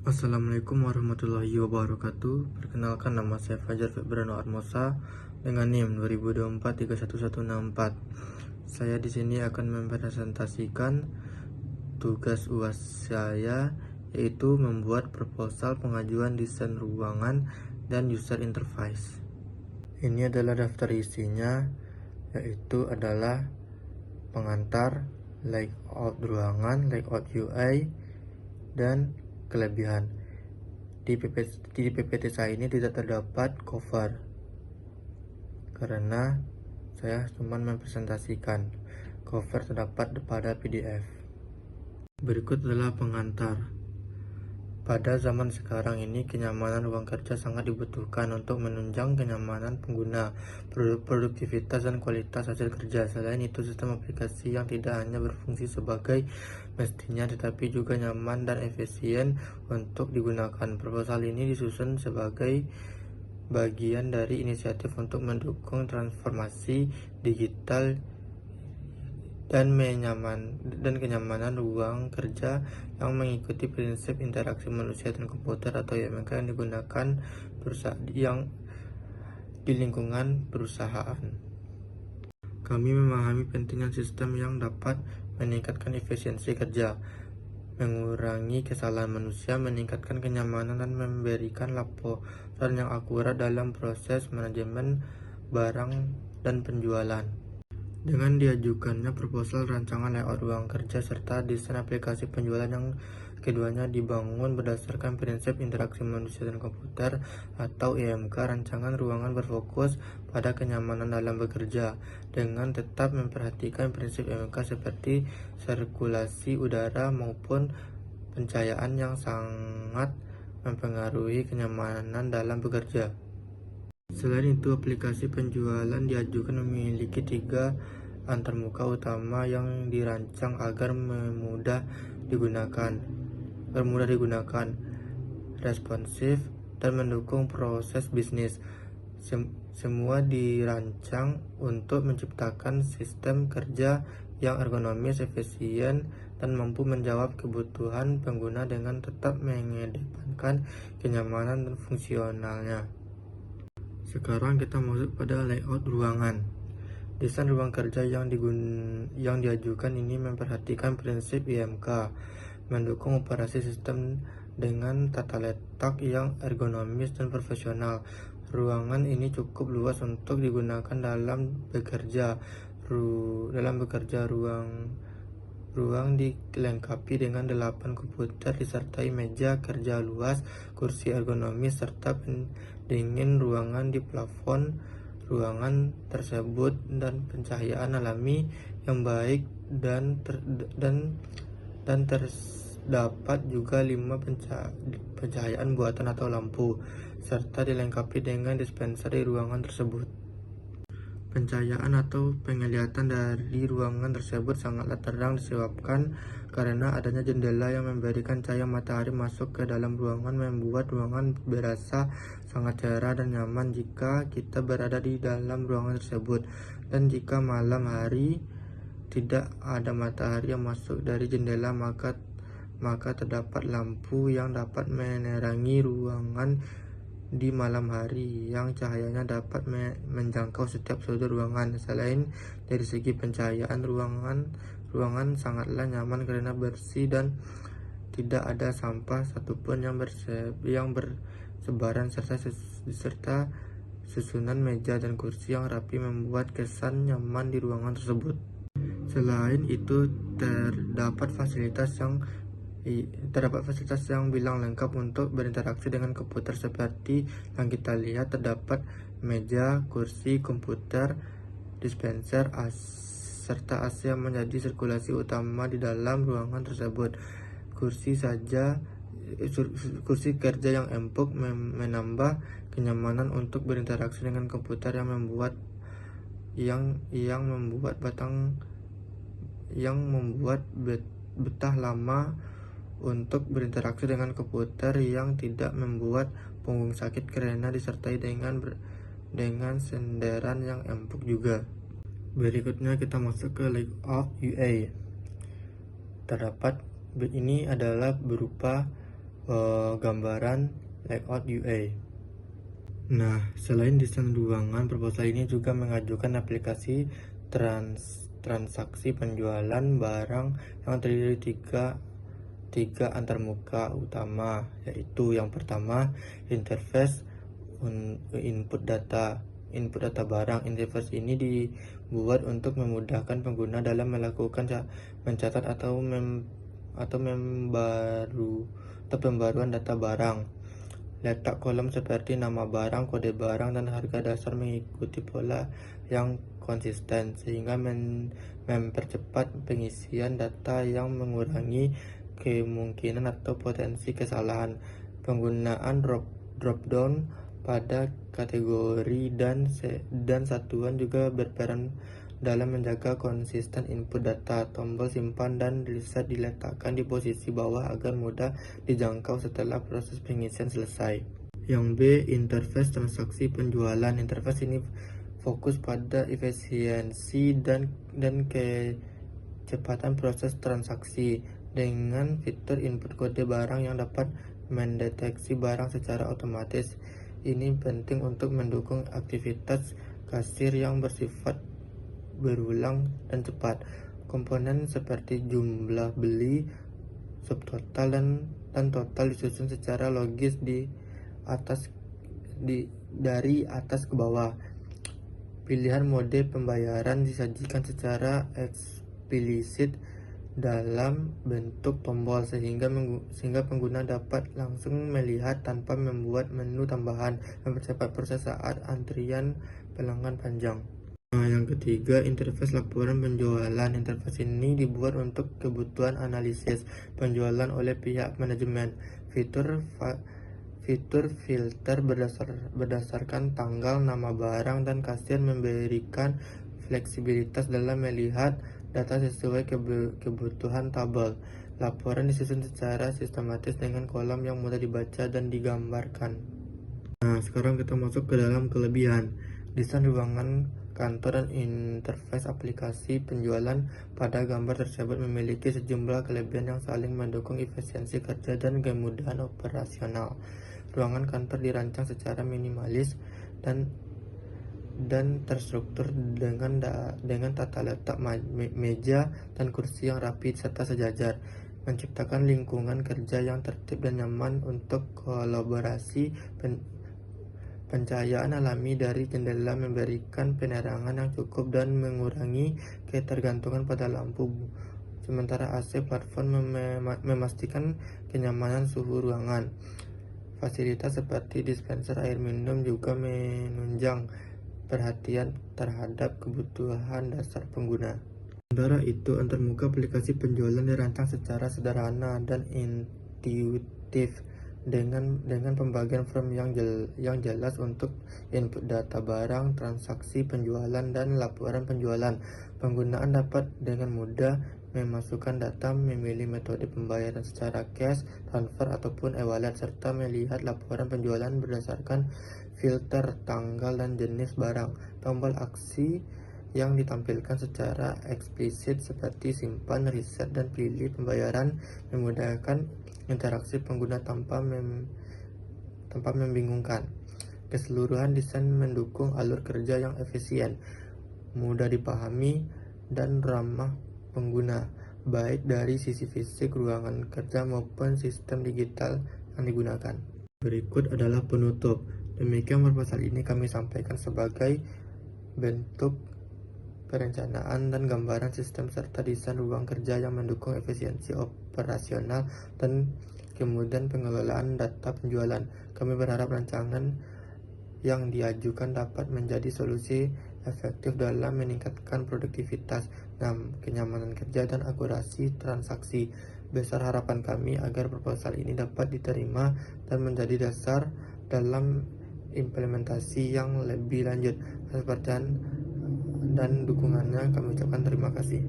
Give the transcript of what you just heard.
Assalamualaikum warahmatullahi wabarakatuh. Perkenalkan, nama saya Fajar Febrano Armosa dengan NIM 2024311164. Saya di sini akan mempresentasikan tugas UAS saya, yaitu membuat proposal pengajuan desain ruangan dan user interface. Ini adalah daftar isinya, yaitu adalah pengantar, layout ruangan, layout UI, dan kelebihan. Di PPT saya ini tidak terdapat cover karena saya cuma mempresentasikan. Cover terdapat pada PDF. Berikut adalah pengantar. Pada zaman sekarang ini, kenyamanan ruang kerja sangat dibutuhkan untuk menunjang kenyamanan pengguna, produktivitas, dan kualitas hasil kerja. Selain itu, sistem aplikasi yang tidak hanya berfungsi sebagai mestinya, tetapi juga nyaman dan efisien untuk digunakan. Proposal ini disusun sebagai bagian dari inisiatif untuk mendukung transformasi digital dan kenyamanan ruang kerja yang mengikuti prinsip interaksi manusia dan komputer atau IMK yang digunakan di lingkungan perusahaan. Kami memahami pentingnya sistem yang dapat meningkatkan efisiensi kerja, mengurangi kesalahan manusia, meningkatkan kenyamanan, dan memberikan laporan yang akurat dalam proses manajemen barang dan penjualan. Dengan diajukannya proposal rancangan layout ruang kerja serta desain aplikasi penjualan yang keduanya dibangun berdasarkan prinsip interaksi manusia dan komputer atau IMK, rancangan ruangan berfokus pada kenyamanan dalam bekerja dengan tetap memperhatikan prinsip IMK seperti sirkulasi udara maupun pencahayaan yang sangat mempengaruhi kenyamanan dalam bekerja. Selain itu, aplikasi penjualan diajukan memiliki 3 antarmuka utama yang dirancang agar bermudah digunakan, responsif, dan mendukung proses bisnis. Semua dirancang untuk menciptakan sistem kerja yang ergonomis, efisien, dan mampu menjawab kebutuhan pengguna dengan tetap mengedepankan kenyamanan dan fungsionalnya. Sekarang kita masuk pada layout ruangan. Desain ruang kerja yang diajukan ini memperhatikan prinsip IMK, mendukung operasi sistem dengan tata letak yang ergonomis dan profesional. Ruangan ini cukup luas untuk digunakan dalam bekerja. Ruang dilengkapi dengan 8 komputer disertai meja kerja luas, kursi ergonomis, serta pendingin ruangan di plafon ruangan tersebut, dan pencahayaan alami yang baik dan terdapat juga 5 pencahayaan buatan atau lampu, serta dilengkapi dengan dispenser di ruangan tersebut. Pencahayaan atau penglihatan dari ruangan tersebut sangatlah terang disebabkan karena adanya jendela yang memberikan cahaya matahari masuk ke dalam ruangan, membuat ruangan berasa sangat cerah dan nyaman jika kita berada di dalam ruangan tersebut. Dan jika malam hari tidak ada matahari yang masuk dari jendela, maka terdapat lampu yang dapat menerangi ruangan di malam hari yang cahayanya dapat menjangkau setiap sudut ruangan. Selain dari segi pencahayaan, ruangan sangatlah nyaman karena bersih dan tidak ada sampah satupun yang bersebaran, serta susunan meja dan kursi yang rapi membuat kesan nyaman di ruangan tersebut. Selain itu, terdapat fasilitas yang bilang lengkap untuk berinteraksi dengan komputer seperti yang kita lihat. Terdapat meja, kursi, komputer, dispenser, serta AC yang menjadi sirkulasi utama di dalam ruangan tersebut. Kursi kerja yang empuk menambah kenyamanan untuk berinteraksi dengan komputer yang membuat betah lama untuk berinteraksi dengan komputer yang tidak membuat punggung sakit karena disertai dengan senderan yang empuk juga. Berikutnya kita masuk ke layout UI. Ini adalah berupa gambaran layout UA. Nah, selain desain ruangan, proposal ini juga mengajukan aplikasi transaksi penjualan barang yang terdiri tiga antarmuka utama, yaitu yang pertama interface input data barang. Interface ini dibuat untuk memudahkan pengguna dalam melakukan mencatat atau pembaruan data barang. Letak kolom seperti nama barang, kode barang, dan harga dasar mengikuti pola yang konsisten, sehingga mempercepat pengisian data yang mengurangi kemungkinan atau potensi kesalahan. Penggunaan drop-down pada kategori dan satuan juga berperan dalam menjaga konsisten input data. Tombol simpan dan reset diletakkan di posisi bawah agar mudah dijangkau setelah proses pengisian selesai. Yang B, interface transaksi penjualan. Interface ini fokus pada efisiensi dan kecepatan proses transaksi dengan fitur input kode barang yang dapat mendeteksi barang secara otomatis. Ini penting untuk mendukung aktivitas kasir yang bersifat berulang dan cepat. Komponen seperti jumlah beli, subtotal, dan total disusun secara logis dari atas ke bawah. Pilihan mode pembayaran disajikan secara eksplisit dalam bentuk tombol sehingga pengguna dapat langsung melihat tanpa membuat menu tambahan, mempercepat proses saat antrian pelanggan panjang. Nah, yang ketiga, interface laporan penjualan. Interface ini dibuat untuk kebutuhan analisis penjualan oleh pihak manajemen. Fitur filter berdasarkan tanggal, nama barang, dan kasir memberikan fleksibilitas dalam melihat data sesuai kebutuhan tabel. Laporan disusun secara sistematis dengan kolom yang mudah dibaca dan digambarkan. Nah, sekarang kita masuk ke dalam kelebihan. Desain ruangan kantor dan interface aplikasi penjualan pada gambar tersebut memiliki sejumlah kelebihan yang saling mendukung efisiensi kerja dan kemudahan operasional. Ruangan kantor dirancang secara minimalis dan terstruktur dengan tata letak meja dan kursi yang rapi serta sejajar, menciptakan lingkungan kerja yang tertib dan nyaman untuk kolaborasi. Pencahayaan alami dari jendela memberikan penerangan yang cukup dan mengurangi ketergantungan pada lampu, sementara AC platform memastikan kenyamanan suhu ruangan. Fasilitas seperti dispenser air minum juga menunjang perhatian terhadap kebutuhan dasar pengguna. Sementara itu, antarmuka aplikasi penjualan dirancang secara sederhana dan intuitif dengan pembagian form yang jelas untuk input data barang, transaksi penjualan, dan laporan penjualan. Penggunaan dapat dengan mudah memasukkan data, memilih metode pembayaran secara cash, transfer, ataupun e-wallet, serta melihat laporan penjualan berdasarkan filter tanggal dan jenis barang. Tombol aksi yang ditampilkan secara eksplisit seperti simpan, reset, dan pilih pembayaran memudahkan interaksi pengguna tanpa membingungkan. Keseluruhan desain mendukung alur kerja yang efisien, mudah dipahami, dan ramah pengguna, baik dari sisi fisik ruangan kerja maupun sistem digital yang digunakan. Berikut adalah penutup. Demikian proposal ini kami sampaikan sebagai bentuk perencanaan dan gambaran sistem serta desain ruang kerja yang mendukung efisiensi operasional dan kemudian pengelolaan data penjualan. Kami berharap rancangan yang diajukan dapat menjadi solusi efektif dalam meningkatkan produktivitas, kenyamanan kerja, dan akurasi transaksi. Besar harapan kami agar proposal ini dapat diterima dan menjadi dasar dalam implementasi yang lebih lanjut. Atas perhatian dan dukungannya kami ucapkan terima kasih.